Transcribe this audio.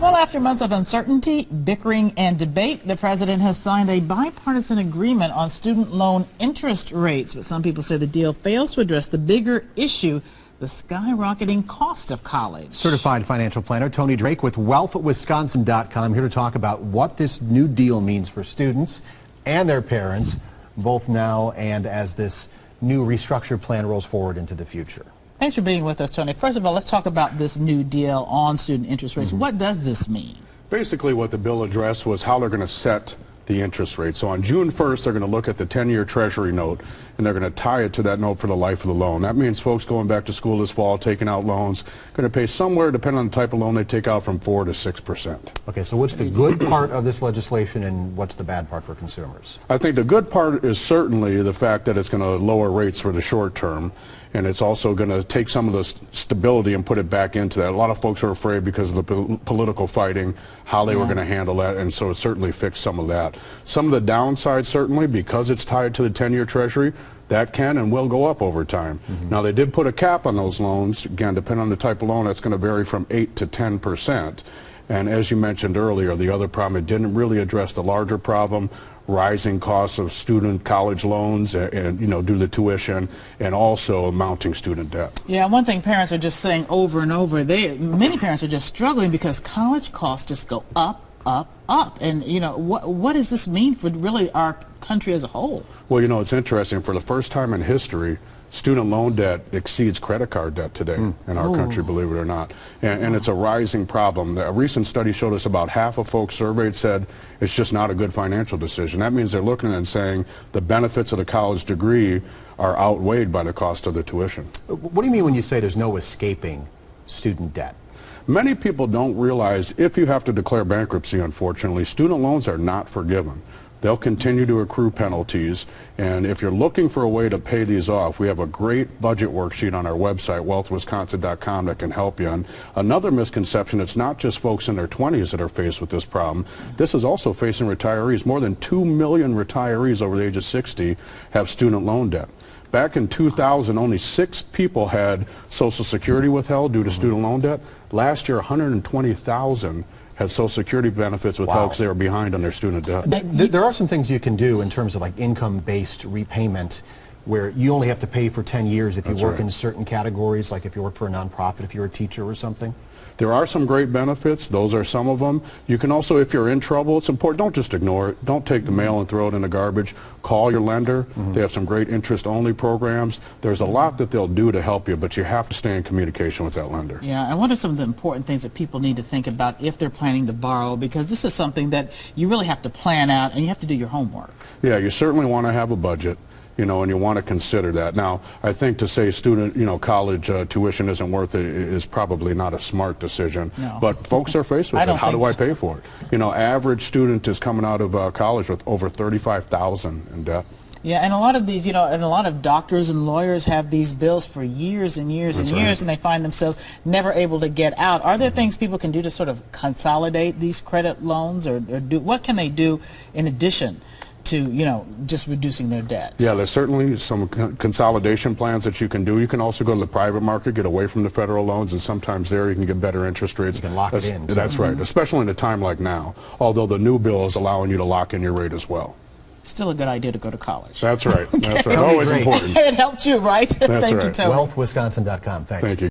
Well, after months of uncertainty, bickering, and debate, the president has signed a bipartisan agreement on student loan interest rates. But some people say the deal fails to address the bigger issue, the skyrocketing cost of college. Certified financial planner Tony Drake with WealthWisconsin.com here to talk about what this new deal means for students and their parents, both now and as this new restructured plan rolls forward into the future. Thanks for being with us, Tony. First of all, let's talk about this new deal on student interest rates. What does this mean? Basically, what the bill addressed was how they're going to set the interest rate. So on June 1st, they're going to look at the 10-year Treasury note, and they're going to tie it to that note for the life of the loan. That means folks going back to school this fall, taking out loans, going to pay somewhere, depending on the type of loan they take out, from 4 to 6%. Okay, so what's the good part of this legislation and what's the bad part for consumers? I think the good part is certainly the fact that it's going to lower rates for the short term, and it's also going to take some of the stability and put it back into that. A lot of folks are afraid because of the political fighting, how they were going to handle that, and so it certainly fixed some of that. Some of the downsides, certainly, because it's tied to the 10-year Treasury, that can and will go up over time. Now, they did put a cap on those loans. Again, depending on the type of loan, that's going to vary from 8 to 10%. And as you mentioned earlier, the other problem, it didn't really address the larger problem, rising costs of student college loans and due to the tuition, and also mounting student debt. Yeah, one thing parents are just saying over and over, many parents are just struggling because college costs just go up, up, up. And what does this mean for really our country as a whole? Well, it's interesting. For the first time in history, student loan debt exceeds credit card debt today in our country, believe it or not. And it's a rising problem. A recent study showed us about half of folks surveyed said it's just not a good financial decision. That means they're looking and saying the benefits of the college degree are outweighed by the cost of the tuition. What do you mean when you say there's no escaping student debt? Many people don't realize if you have to declare bankruptcy, unfortunately, student loans are not forgiven. They'll continue to accrue penalties, and if you're looking for a way to pay these off, we have a great budget worksheet on our website, WealthWisconsin.com, that can help you. And another misconception, it's not just folks in their 20s that are faced with this problem. This is also facing retirees. More than 2 million retirees over the age of 60 have student loan debt. Back in 2000, only 6 people had Social Security withheld due to student loan debt. Last year, 120,000 had Social Security benefits withheld because they were behind on their student debt. There are some things you can do in terms of like income-based repayment where you only have to pay for 10 years if you work in certain categories, like if you work for a nonprofit, if you're a teacher or something. There are some great benefits. Those are some of them. You can also, if you're in trouble, it's important, don't just ignore it. Don't take the mail and throw it in the garbage. Call your lender. They have some great interest-only programs. There's a lot that they'll do to help you, but you have to stay in communication with that lender. Yeah, and what are some of the important things that people need to think about if they're planning to borrow? Because this is something that you really have to plan out and you have to do your homework. Yeah, you certainly want to have a budget. And you want to consider that. Now, I think to say college tuition isn't worth it is probably not a smart decision. No. But folks are faced with it. How do I pay for it? Average student is coming out of college with over $35,000 in debt. Yeah, and a lot of these, and a lot of doctors and lawyers have these bills for years and years and years, and they find themselves never able to get out. Are there things people can do to sort of consolidate these credit loans, or what can they do in addition to, just reducing their debt? Yeah, there's certainly some consolidation plans that you can do. You can also go to the private market, get away from the federal loans, and sometimes there you can get better interest rates. You can lock it in. That's right, especially in a time like now, although the new bill is allowing you to lock in your rate as well. Still a good idea to go to college. That's right. That's right. Always important. It helped you, right? That's Thank right. you, Tony. WealthWisconsin.com. Thanks. Thank you.